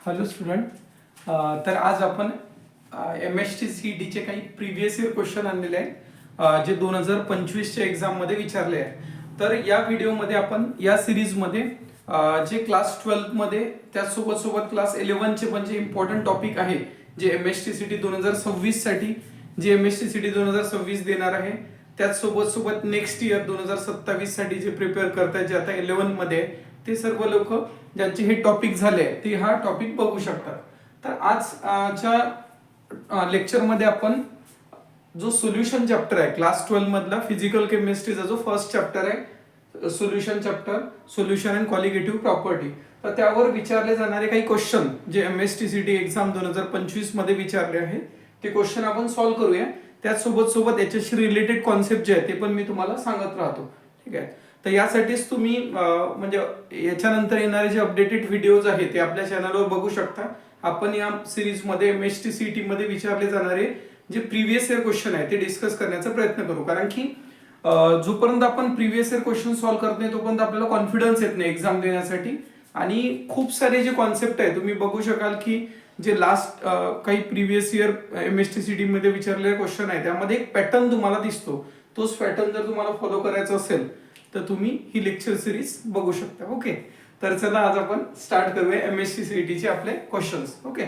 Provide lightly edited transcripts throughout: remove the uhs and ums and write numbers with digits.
Hello student. तर आज आपण MST CET चे काही प्रिव्हियस इयर क्वेश्चन आणलेले आहेत जे 2025च्या एक्झाममध्ये विचारले आहे. तर या व्हिडिओमध्ये आपण या सिरीजमध्ये जे क्लास 12मध्ये त्याचसोबत सोबत क्लास 11चे पण जे इम्पॉर्टंट टॉपिक आहे जे MST CET 2026 साठी जे MST CET 2026 देणार आहे त्याचसोबत सोबत नेक्स्ट इयर 2027 साठी जे प्रिपेअर करतायत जे आता 11 मध्ये ते सर्व लोक ज्यांचे हे टॉपिक झाले ते हा टॉपिक बघू शकतात. तर आजच्या लेक्चरमध्ये आपण जो सोल्युशन चॅप्टर आहे क्लास 12 मधला फिजिकल केमिस्ट्रीचा जो फर्स्ट चॅप्टर आहे solution chapter solution and qualitative property, तर त्यावर विचारले जाणारे काही क्वेश्चन जे MST CET एक्झाम 2025 मध्ये विचारले आहे ते क्वेश्चन आपण सॉल्व्ह करूया. त्याचसोबत सोबत याच्याशी रिलेटेड कॉन्सेप्ट जे आहे ते पण मी तुम्हाला सांगत राहतो. ठीक आहे. तर यासाठीच तुम्ही म्हणजे याच्यानंतर येणारे जे अपडेटेड व्हिडिओज आहेत ते आपल्या चॅनलवर बघू शकता. आपण या सिरीजमध्ये MST CET मध्ये विचारले जाणारे जे प्रिव्हियस इयर क्वेश्चन आहे ते डिस्कस करण्याचा प्रयत्न करू, कारण की जोपर्यंत आपण प्रिव्हियस इयर क्वेश्चन सॉल्व्ह करत नाही तोपर्यंत आपल्याला कॉन्फिडन्स येत नाही एक्झाम देण्यासाठी. आणि खूप सारे जे कॉन्सेप्ट आहे तुम्ही बघू शकाल की जे लास्ट काही प्रिव्हियस इयर MST CET मध्ये विचारलेले क्वेश्चन आहे त्यामध्ये एक पॅटर्न तुम्हाला दिसतो. तोच पॅटर्न जर तुम्हाला फॉलो करायचा असेल तर तुम्ही ही लेक्चर सिरीज बघू शकता. ओके. तर चला आज आपण स्टार्ट करूया MST CET चे आपले क्वेश्चन्स. ओके.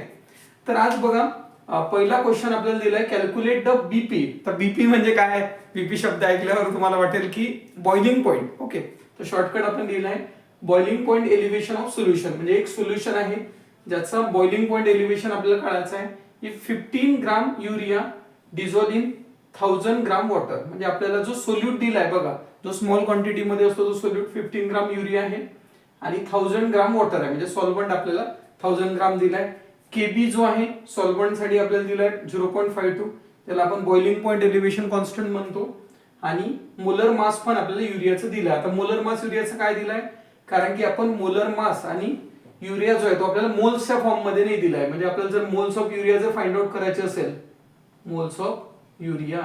तर आज बघा पहिला क्वेश्चन आपल्याला दिलाय कॅल्क्युलेट द बीपी. तर बीपी म्हणजे काय? बीपी शब्द ऐकल्यावर तुम्हाला वाटेल की बॉइलिंग पॉइंट. ओके. तर शॉर्टकट आपण दिलाय boiling point elevation of solution. म्हणजे एक सोल्युशन आहे ज्याचा बॉइलिंग पॉइंट एलिव्हेशन आपल्याला काढायचं आहे. If 15 gram urea dissolve in 1000 gram water. म्हणजे आपल्याला जो सोल्यूट दिलाय बघा, जो स्मॉल क्वांटिटी मध्ये असतो तो सोल्यूट 15 ग्राम युरिया आहे आणि 1000 ग्राम वॉटर आहे. म्हणजे सॉल्व्हंट आपल्याला 1000 ग्राम दिलाय. केबी जो आहे सॉल्व्हंट साठी आपल्याला दिलाय 0.52, त्याला आपण बॉइलिंग पॉइंट एलिव्हेशन कॉन्स्टंट म्हणतो. आणि मोलर मास पण आपल्याला युरियाचं दिलाय. आता मोलर मास युरियाचं काय दिलाय? कारण की आपण मोलर मास आणि युरिया जो आहे तो आपल्याला मोल्सच्या फॉर्म मध्ये नाही दिलाय. म्हणजे आपल्याला जर मोल्स ऑफ युरिया जर फाइंड आउट करायचे असेल, मोल्स ऑफ युरिया,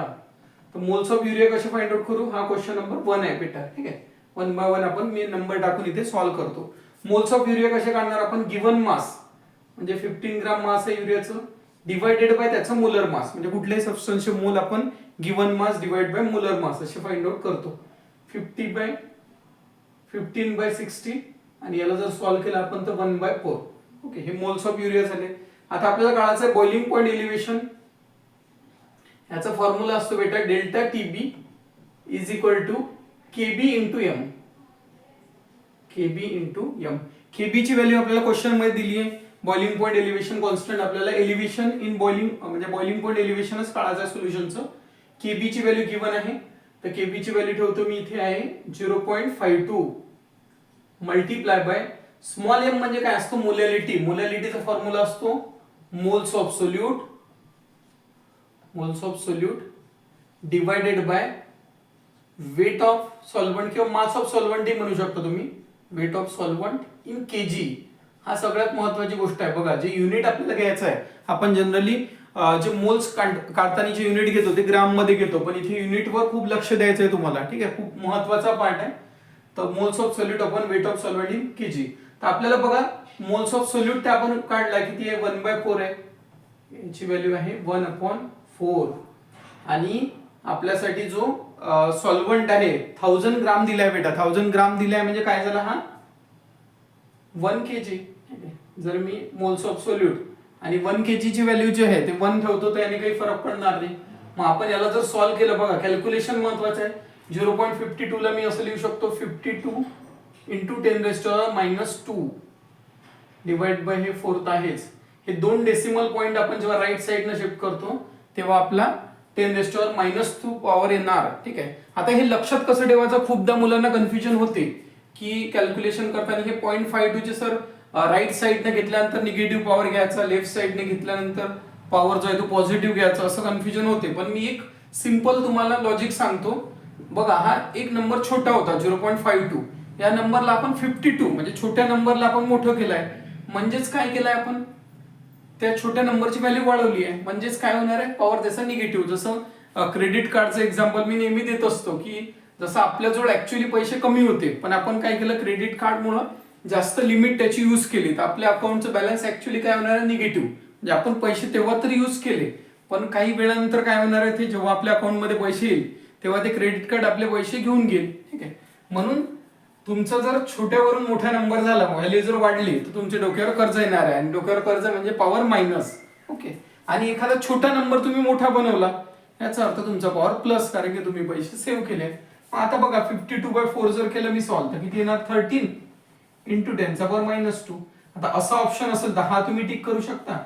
तर मोल्स ऑफ युरिया कसे फाइंड आउट करू? हा क्वेश्चन नंबर 1 आहे बेटा. ठीक आहे. 1 बाय 1 आपण मी नंबर टाकून इथे सॉल्व्ह करतो. मोल्स ऑफ युरिया कसे काढणार आपण? गिवन मास म्हणजे 15 ग्राम मास आहे युरियाचं डिवाइडेड बाय त्याचं मोलर मास. म्हणजे कुठल्याही सबस्टन्सचे मोल आपण given mass divide by molar mass असे फाइंड आउट करतो. 50 बाय 15 बाय 60 आणि याला जर सॉल्व्ह केलं आपण तर 1 बाय 4. ओके. हे मोल्स ऑफ युरिया झाले. आता आपल्याला काढायचं आहे बॉइलिंग पॉइंट एलिव्हेशन. याचा फॉर्म्युला असतो बेटा delta TB is equal to KB into m. KB into m. KB ची व्हॅल्यू आपल्याला क्वेश्चन मध्ये दिली आहे. बॉइलिंग पॉइंट एलिव्हेशन कॉन्स्टंट आपल्याला एलिव्हेशन इन बॉइलिंग म्हणजे बॉइलिंग पॉइंट एलिव्हेशनच काढायचं आहे सोल्युशनचं. केबी ची व्हॅल्यू गिवन आहे तर केबी ची व्हॅल्यू ठेवतो मी इथे आहे 0.52 मल्टिप्लाय बाय स्मॉल एम म्हणजे काय असतो? मोलॅलिटी. मोलॅलिटीचा फॉर्म्युला असतो moles of solute, moles of solute divided by weight of solvent किंवा मास ऑफ सॉल्व्हंट म्हणू शकता तुम्ही. Weight of solvent in kg. हा सगळ्यात महत्त्वाची गोष्ट आहे. बघा जे युनिट आपल्याला घ्यायचं आहे आपण जनरली जे मोल्स काढताना जे युनिट घेतो ते ग्राम मध्ये घेतो, पण इथे युनिटवर खूप लक्ष द्यायचं आहे तुम्हाला. ठीक आहे. खूप महत्त्वाचा पार्ट आहे. तर moles of solute upon weight of solvent in kg. तर आपल्याला बघा मोल्स ऑफ सोल्यूट ते आपण काढला किती आहे? 1 बाय 4 आहे. याची व्हॅल्यू आहे 1/4 आणि आपल्यासाठी जो सॉल्व्हंट आहे 1000 ग्राम दिलाय बेटा. 1000 ग्राम दिलाय म्हणजे काय झाला? हा 1 kg. जर मी मोल्स ऑफ सोल्यूट आणि 1 kg ची व्हॅल्यू जी आहे ते 1 ठेवतो तर याने काही फरक पडणार नाही. मग आपण याला जर सॉल्व्ह केलं बघा कॅल्क्युलेशन महत्वाचं आहे. 0.52 ला मी असं लिहू शकतो 52 इंटू 10⁻² डिवाइड बाय हे 4th आहेच. हे दोन डेसिमल पॉइंट आपण जेव्हा राईट साइडने शिफ्ट करतो तेव्हा आपला 10⁻² पॉवर येणार. ठीक आहे. आता हे लक्षात कसं ठेवायचं? खूपदा मुलांना कन्फ्युजन होते की कॅल्क्युलेशन करताना हे 0.52 चे सर राईट साइडने घेतल्यानंतर निगेटिव्ह पॉवर घ्यायचा, लेफ्ट साइडने घेतल्यानंतर पॉवर जो आहे तो पॉझिटिव्ह घ्यायचा, असं कन्फ्युजन होते. पण मी एक सिंपल तुम्हाला लॉजिक सांगतो. बघा हा एक नंबर छोटा होता 0.52, या नंबरला आपण 52 म्हणजे छोट्या नंबरला आपण मोठं केलंय. म्हणजेच काय केलंय आपण? त्या छोट्या नंबरची व्हॅल्यू वाढवली आहे. म्हणजेच काय होणार आहे? पॉवर त्याचा निगेटिव्ह. जसं क्रेडिट कार्डचं एक्झाम्पल मी नेहमी देत असतो की जसं आपल्याजवळ ऍक्च्युअली पैसे कमी होते पण आपण काय केलं क्रेडिट कार्डमुळे जास्त लिमिट त्याची यूज केली तर आपल्या अकाउंटचं बॅलन्स ऍक्च्युली काय होणार आहे, निगेटिव्ह. म्हणजे आपण पैसे तेव्हा तरी यूज केले, पण काही वेळानंतर काय होणार आहे, ते जेव्हा आपल्या अकाउंटमध्ये पैसे येईल तेव्हा ते क्रेडिट कार्ड आपले पैसे घेऊन घेईल. ठीक आहे. म्हणून तुमचा जर छोट्यावरून मोठा नंबर झाला, व्हॅल्यू जर वाढली, तर तुमच्या डोक्यावर कर्ज येणार आहे, आणि डोक्यावर कर्ज म्हणजे पॉवर मायनस. ओके. आणि एखादा छोटा नंबर तुम्ही मोठा बनवला, याचा अर्थ तुमचा पॉवर प्लस, कारण की तुम्ही पैसे सेव्ह केले. आता बघा 52/4 जर केलं मी सॉल्व, तर किती येणार, 13 इंटू 10⁻². आता असा ऑप्शन असेल तर हा तुम्ही टिक करू शकता,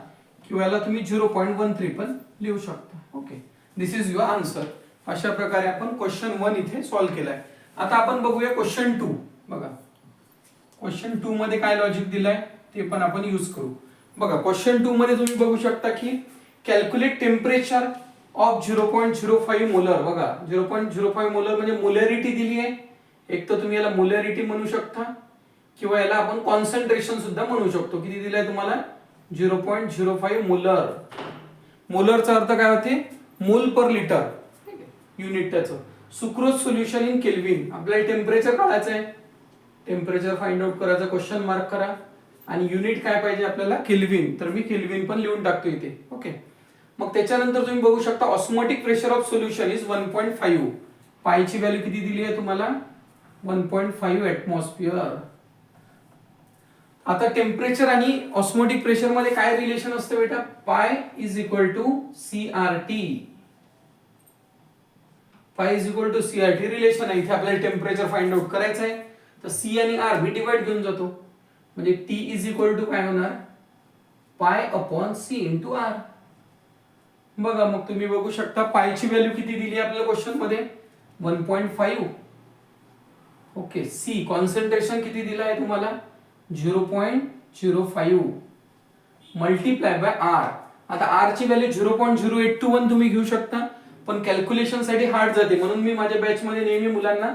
किंवा याला तुम्ही 0.13 पण लिहू शकता. Okay, this is your answer. अशा प्रकारे आपण क्वेश्चन 1 इथे सॉल्व्ह केलाय. आता आपण बघूया क्वेश्चन 2. बघा क्वेश्चन 2 मध्ये काय लॉजिक दिलंय ते पण आपण यूज करू. बघा क्वेश्चन 2 मध्ये तुम्ही बघू शकता की कॅल्क्युलेट टेम्परेचर ऑफ 0.05 मोलर. बघा 0.05 मोलर म्हणजे मोलॅरिटी दिली आहे. एक तर तुम्ही याला मोलॅरिटी म्हणू शकता, किंवा याला आपण कॉन्सन्ट्रेशन सुद्धा म्हणू शकतो. किती दिलंय तुम्हाला, 0.05 मोलर. मोलरचा अर्थ काय होते, मोल पर लिटर, युनिट त्याचं. Sucrose solution in kelvin. आपल्याला टेम्परेचर काढायचं आहे, टेम्परेचर फाइंड आउट करायचं, क्वेश्चन मार्क करा. आणि युनिट काय पाहिजे आपल्याला, केल्विन, तर मी केल्विन पण लिहून टाकतो इथे. ओके. मग त्याच्यानंतर तुम्ही बघू शकता osmotic pressure of solution is 1.5. पायची व्हॅल्यू किती दिली आहे तुम्हाला, 1.5 एटमॉस्फिअर. आता टेम्परेचर आणि ऑस्मोटिक प्रेशर मध्ये काय रिलेशन असते बेटा, pi is equal to CRT. Pi is equal to CRT relation आहे. इथे आपल्याला टेम्परेचर फाइंड आउट करायचं आहे, तर C आणि R मी डिवाइड घेऊन जातो, म्हणजे T इज इक्वल टू काय होणार, pi upon C into R. बघा मग तुम्ही बघू शकता पायची व्हॅल्यू किती दिली आहे आपल्याला क्वेश्चन मध्ये, 1.5. ओके. C कॉन्सन्ट्रेशन किती दिला आहे तुम्हाला, 0.05 मल्टिप्लाय बाय R. आता R ची व्हॅल्यू 0.0821 तुम्ही घेऊ शकता, पण कॅल्क्युलेशन साठी हार्ड जाते, म्हणून मी माझ्या बॅच मध्ये नेहमी मुलांना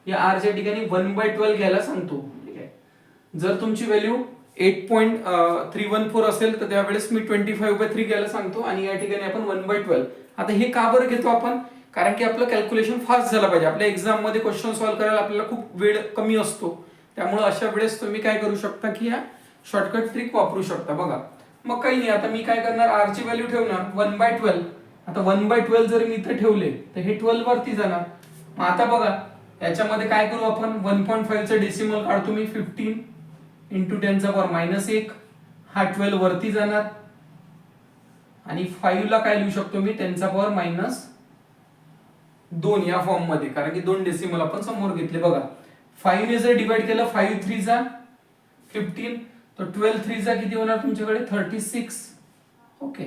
या R च्या ठिकाणी 1/12 घ्यायला सांगतो. ठीक आहे. जर तुमची व्हॅल्यू 8.314 असेल तर त्यावेळेस मी 25/3 घ्यायला सांगतो, आणि या ठिकाणी आपण 1/12. आता हे का बरं घेतो आपण, कारण की आपलं कॅल्क्युलेशन फास्ट झालं पाहिजे. आपल्या एक्झाम मध्ये क्वेश्चन सॉल्व्ह करायला आपल्याला खूप वेळ कमी असतो, त्यामुळे अशा वेळेस तुम्ही काय करू शकता की या शॉर्टकट ट्रिक वापरू शकता. बघा मग काही नाही, आता मी काय करणार, R ची व्हॅल्यू ठेवणार 1/12. आता 1/12 जर मी इथे ठेवले तर हे 12 वरती जाणार. मग आता बघा याच्यामध्ये काय करू आपण, 1.5 चं डेसिमल काढतो मी, 15 इंटू 10⁻1. हा 12 वरती जाणार, आणि 5 ला काय लिहू शकतो मी, 10⁻2 या फॉर्म मध्ये, कारण की 2 डेसिमल आपण समोर घेतले. बघा 5 ने जर डिवाइड केलं, 5 3 जा 15, तर 12 3 जा किती होणार तुमच्याकडे, 36. ओके.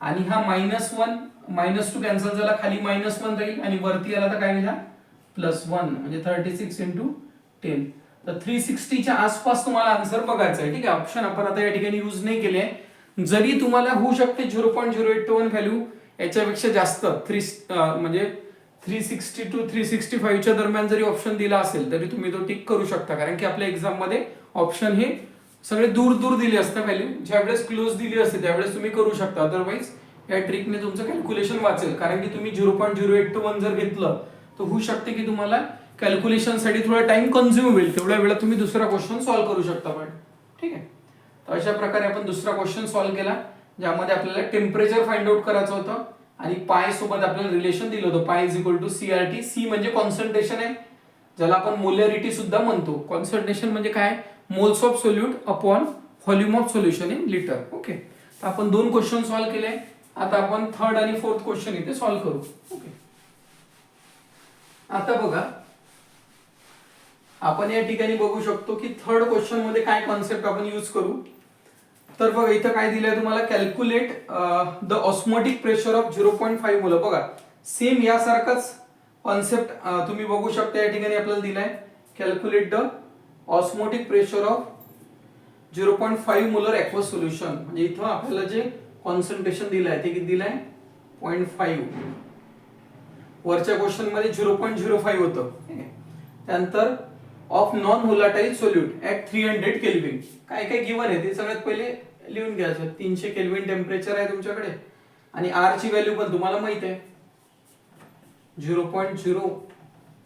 आणि हा -1 -2 कॅन्सल झाला, खाली -1 राहील, आणि वरती आला तर काय लिहा, +1, म्हणजे 36 इंटू 10. तर 360च्या आसपास तुम्हाला आन्सर बघायचा आहे. ठीक आहे. ऑप्शन आपण आता या ठिकाणी यूज नाही केले. जरी तुम्हाला होऊ शकते 0.081 व्हॅल्यू याच्यापेक्षा जास्त, म्हणजे 360 to 365 च्या दरम्यान जरी ऑप्शन दिला असेल तरी तुम्ही तो टिक करू शकता, कारण की आपल्या एक्झाम मध्ये ऑप्शन हे सगळे दूर दूर दिले असते व्हॅल्यू. ज्यावेळेस क्लोज दिली असते त्यावेळेस तुम्ही करू शकता, अदरवाईज या ट्रिकने तुमचं कॅल्क्युलेशन वाचेल. कारण की तुम्ही 0.081 जर घेतलं तर होऊ शकते की तुम्हाला कॅल्क्युलेशन साठी थोडा टाइम कन्झ्युम होईल, तेवढ्या वेळात तुम्ही दुसरा क्वेश्चन सॉल्व्ह करू शकता. पण ठीक आहे. तर अशा प्रकारे आपण दुसरा क्वेश्चन सॉल्व्ह केला, ज्यामध्ये आपल्याला टेम्परेचर फाइंड आउट करायचं होतं, आणि पाय सोबत आपल्याला रिलेशन दिलं होतं, pi is equal to CRT. C म्हणजे कॉन्सन्ट्रेशन आहे, ज्याला आपण मोलॅरिटी सुद्धा म्हणतो. कॉन्सन्ट्रेशन म्हणजे काय, moles of solute upon volume of solution in litre. Okay. तर आपण 2 क्वेश्चन सॉल्व्ह केले. आता आपण 3rd आणि 4th क्वेश्चन इथे सॉल्व्ह करू. ओके. आता बघा आपण या ठिकाणी बघू शकतो की 3rd क्वेश्चन मध्ये काय कॉन्सेप्ट आपण यूज करू. तर बघा इथं काय दिलंय तुम्हाला, calculate the osmotic pressure of 0.5 molar. बघा सेम यासारखाच कॉन्सेप्ट तुम्ही बघू शकता, या ठिकाणी आपल्याला दिलाय, calculate the osmotic pressure of 0.5 molar aqueous solution. म्हणजे इथं आपल्याला जे कॉन्सन्ट्रेशन दिलंय ते किती दिलंय, 0.5. वरच्या क्वेश्चन मध्ये 0.05 होतं. त्यानंतर of non volatile solute at 300 kelvin. काय काय गिवन आहे ते सगळ्यात पहिले लिहून घ्यायचं. 300 केल्विन टेम्परेचर आहे तुमच्याकडे, आणि R ची व्हॅल्यू पण तुम्हाला माहित आहे, 0.0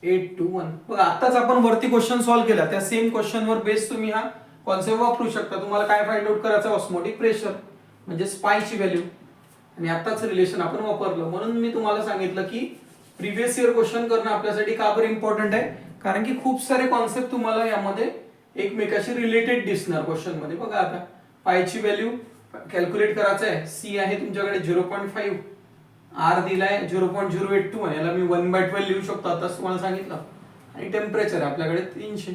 821. बघा आताच आपण वरती क्वेश्चन सॉल्व्ह केला, त्या सेम क्वेश्चनवर बेस तुम्ही हा कॉन्सेप्ट वापरू शकता. तुम्हाला काय फाइंड आउट करायचं, ऑस्मोटिक प्रेशर म्हणजे पायची व्हॅल्यू, आणि आताच रिलेशन आपण वापरलं. म्हणून मी तुम्हाला सांगितलं की प्रिव्हियस इयर क्वेश्चन करणं आपल्यासाठी का बरं इम्पॉर्टंट आहे, कारण की खूप सारे कॉन्सेप्ट तुम्हाला यामध्ये एकमेकाशी रिलेटेड दिसणार क्वेश्चन मध्ये. बघा आता पायची व्हॅल्यू कॅल्क्युलेट करायचं आहे. सी आहे तुमच्याकडे 0.5, आर दिलाय 0.082, याला मी 1/12 लिहू शकतो आता तुम्हाला सांगितलं, आणि टेम्परेचर आपल्याकडे 300.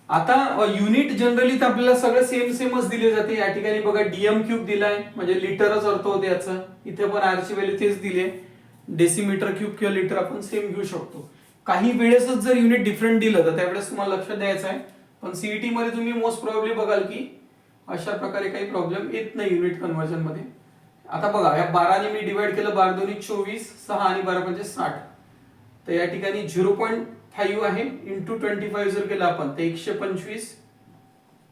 आता युनिट जनरली तर आपल्याला सगळं सेमच दिले जाते. या ठिकाणी बघा डीएम क्यूब दिलाय म्हणजे लिटरच अर्थ होते याचा. इथे पण आर ची व्हॅल्यू तेच दिली आहे, डेसिमीटर क्यूब किंवा लिटर आपण सेम घेऊ शकतो. काही वेळेसच जर युनिट डिफरंट दिलं तर त्यावेळेस तुम्हाला लक्ष द्यायचं आहे. पण सीईटी मध्ये तुम्ही मोस्ट प्रोबेबली बघाल की अशा प्रकारे काही प्रॉब्लेम येत नाही युनिट कन्व्हर्जन मध्ये. आता बघा या 12 ने मी डिवाइड केलं, 12 दोन्ही 24, 6 आणि 12 म्हणजे 60. तर या ठिकाणी 0.5 आहे इंटू 25 जर केलं आपण तर 125,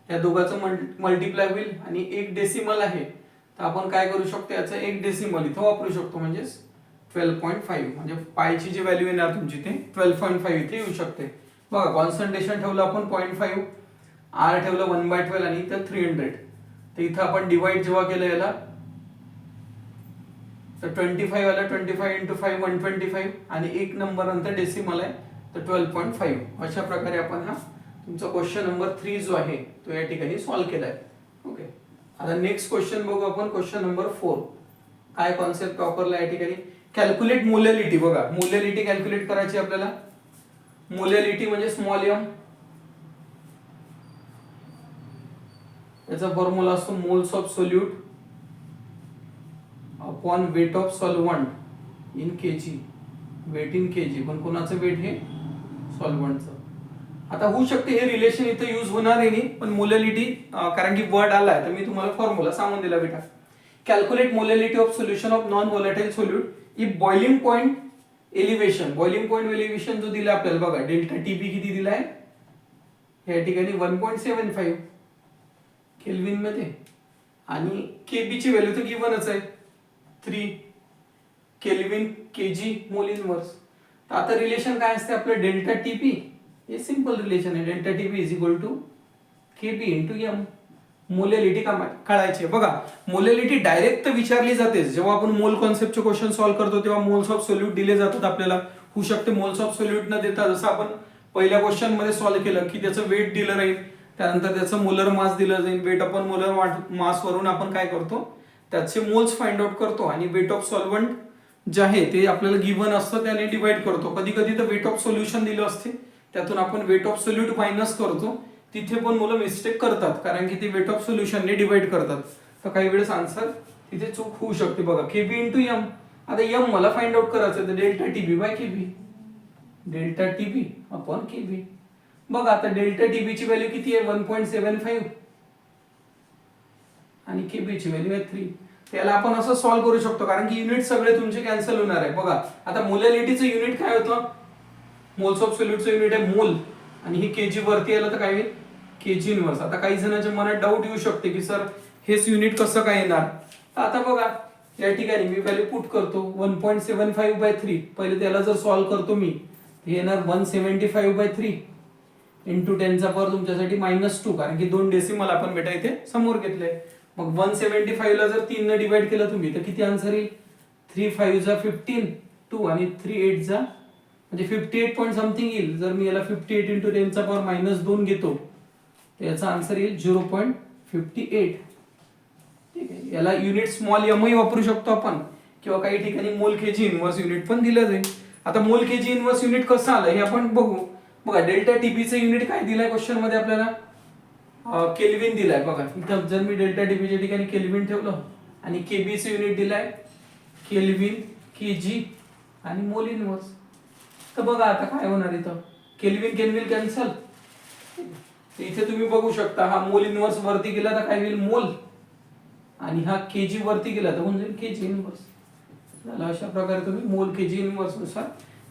या दोघांचं मल्टिप्लाय होईल, आणि एक डेसिमल आहे तर आपण काय करू शकतो, याचं एक डेसिमल इथं वापरू शकतो म्हणजे 12.5. म्हणजे पायची जी व्हॅल्यू येणार तुमची ते 12.5 इथे येऊ शकते. बघा कॉन्सन्ट्रेशन ठेवलं आपण 0.5, आर ठेवलं 1/12 आणि इथं 300. तर इथं आपण डिवाइड जेव्हा केलं याला तर 25 आला, 25 इंटू 5 125, आणि एक नंबर नंतर डेसिमल आहे तर 12.5. अशा प्रकारे आपण हा तुमचा क्वेश्चन नंबर 3 जो आहे तो या ठिकाणी सॉल्व्ह केलाय. ओके, आता नेक्स्ट क्वेश्चन बघू आपण, क्वेश्चन नंबर 4. काय कॉन्सेप्ट वापरला या ठिकाणी, कॅल्क्युलेट मोलॅलिटी. बघा मोलॅलिटी कॅल्क्युलेट करायची आपल्याला. मोलॅलिटी म्हणजे स्मॉल एम, याचा फॉर्म्युला असतो moles of solute upon weight of solvent in kg, weight in kg. पण कोणाचं वेट, हे सॉल्वंटचं. आता होऊ शकते हे रिलेशन इथे यूज होणार नाही, पण मोलॅलिटी कारण की वर्ड आलाय तर मी तुम्हाला फॉर्म्युला सांगून दिला बेटा. Calculate molality of solution of non volatile solute if boiling point elevation. Boiling point elevation जो दिला आपल्याला बघा, डेल्टा टीपी किती दिलाय या ठिकाणी 1.75 केल्विन मध्ये, आणि केबी ची व्हॅल्यू तर गिव्हनच आहे 3 केल्विन केजी मोल इनवर्स. तर आता रिलेशन काय असते आपलं, डेल्टा टीपी हे सिंपल रिलेशन आहे, delta TP is equal to KB into M. Molality काढायची. बघा मोलॅलिटी डायरेक्ट तर विचारली जाते जेव्हा आपण मोल कॉन्सेप्टचे क्वेश्चन सॉल्व्ह करतो, तेव्हा मोल्स ऑफ सोल्यूट दिले जातात आपल्याला. होऊ शकते मोल्स ऑफ सोल्यूट न देता, जसं आपण पहिल्या क्वेश्चन मध्ये सॉल्व्ह केलं की त्याचं वेट दिलं राहील, त्यानंतर त्याचं मोलर मास दिलं जाईल, वेट अपॉन मोलर मास वरून आपण काय करतो, त्याचे मोल्स फाइंड आउट करतो, आणि वेट ऑफ सॉल्वंट जे आहे ते आपल्याला गिव्हन असतं त्याने डिवाइड करतो. कधी कधी तर वेट ऑफ सोल्युशन दिलं असते, त्यातून आपण वेट ऑफ सोल्यूट मायनस करतो. तिथे पण मुलं मिस्टेक करतात कारण की ते वेट ऑफ सोल्युशनने डिवाइड करतात, तर काही वेळेस आन्सर तिथे चूक होऊ शकते. बघा केबी इंटू एम. आता एम मला फाइंड आउट करायचं तर delta TB by KB, delta TB upon KB. बघा आता डेल्टा टीबी ची व्हॅल्यू किती आहे 1.75, आणि केबी ची व्हॅल्यू आहे 3. त्याला आपण असं सॉल्व्ह करू शकतो कारण की युनिट सगळे तुमचे कॅन्सल होणार आहे. बघा आता मोलॅलिटीचं युनिट काय होतं, मोल्स ऑफ सोल्यूटचं युनिट आहे मोल, आणि हे केजी वरती आलं तर काय होईल केजी इनवर्स. आता काही जणांच्या मनात डाऊट येऊ शकते की सर हेच युनिट कसं काय येणार. तर आता बघा या ठिकाणी मी व्हॅल्यू पुट करतो 1.75/3. पहिले त्याला जर सॉल्व्ह करतो मी, हे येणार 175/3 इंटू 10⁻⁻⁴ तुमच्यासाठी -2, कारण की 2 डेसिमल आपण बेटा इथे समोर घेतले. मग 175 ला जर 3 ने डिवाइड केलं तुम्ही तर किती आन्सर येईल, 3 5 जा 15 2 आणि 3 8 जा म्हणजे 58 पॉइंट समथिंग येईल. जर मी याला 58 इंटू 10⁻⁻2 घेतो तर याचा आन्सर येईल 0.58. ठीक आहे, याला युनिट स्मॉल एम ही वापरू शकतो आपण, किंवा काही ठिकाणी मोल केजी इनवर्स युनिट पण दिलं जाईल. आता मोल केजी इनवर्स युनिट कसं आलं हे आपण बघू. बघा डेल्टा टीपीचं युनिट काय दिलंय क्वेश्चन मध्ये आपल्याला, केल्विन दिलाय. बघा इथं जर मी डेल्टा टीपीच्या ठिकाणी केल्विन ठेवलं, आणि केबीचं युनिट दिलाय केल्विन केजी आणि मोल इनवर्स. तर बघा आता काय होणार इथं, केल्विन केल्विन कॅन्सल. इथे तुम्ही बघू शकता हा मोल इनवर्स वरती गेला तर काय होईल मोल, आणि हा केजी वरती गेला तर होऊन जाईल केजी इनवर्स. अशा प्रकारे तुम्ही मोल केजी इनवर्स नुसार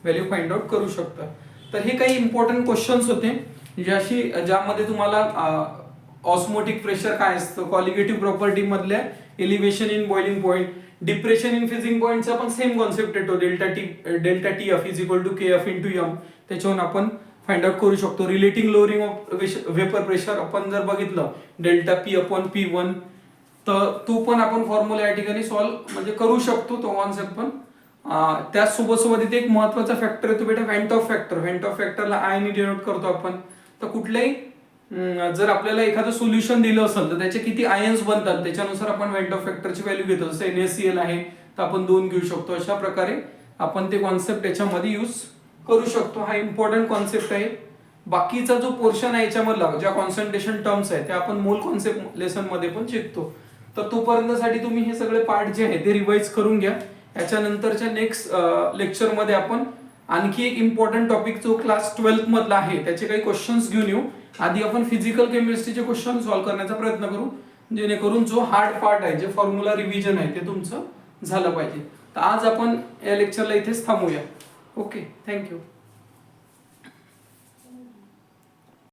व्हॅल्यू फाइंड आउट करू शकता. तर हे काही इम्पॉर्टंट क्वेश्चन्स होते ज्यामध्ये तुम्हाला ऑस्मोटिक प्रेशर काय असतं, कॉलिगेटिव्ह प्रॉपर्टी मधल्या elevation in boiling point, depression in freezing पॉईंटचा पण सेम कॉन्सेप्ट येतो, delta T F is equal to K F into m, त्याच्यावरून आपण फाइंड आउट करू शकतो. Relating lowering of vapour pressure आपण जर बघितलं delta P upon P one, तर तो पण आपण फॉर्म्युला या ठिकाणी सॉल्व्ह म्हणजे करू शकतो तो कॉन्सेप्ट पण. त्याचसोबत सोबत इथे एक महत्वाचा फॅक्टर येतो बेटा van't Hoff factor. Van't Hoff फॅक्टरला आय ने डिनोट करतो आपण. तर कुठल्याही जर आपल्याला एखादं सोल्युशन दिलं असेल तर त्याचे किती आयन्स बनतात त्याच्यानुसार आपण वेंट ऑफ फॅक्टरची व्हॅल्यू घेतो. जसं NaCl आहे तर आपण 2 घेऊ शकतो. अशा प्रकारे आपण ते कॉन्सेप्ट याच्यामध्ये यूज करू शकतो. हा इम्पॉर्टंट कॉन्सेप्ट आहे. बाकीचा जो पोर्शन आहे याच्यामधला ज्या कॉन्सन्ट्रेशन टर्म्स आहेत त्या आपण मोल कॉन्सेप्ट लेसन मध्ये पण शिकतो. तर तोपर्यंतसाठी तुम्ही हे सगळे पार्ट जे आहे ते रिवाइज करून घ्या. याच्यानंतरच्या नेक्स्ट लेक्चरमध्ये आपण आणखी एक इम्पॉर्टंट टॉपिक जो क्लास 12th मधला आहे त्याचे काही क्वेश्चन्स घेऊन येऊ. आधी आपण फिजिकल केमिस्ट्रीचे क्वेश्चन सॉल्व्ह करण्याचा प्रयत्न करू, जेणेकरून जो हार्ड पार्ट आहे जे फॉर्म्युला रिव्हिजन आहे ते तुमचं झालं पाहिजे. तर आज आपण या लेक्चरला इथेच थांबूया. Okay, thank you.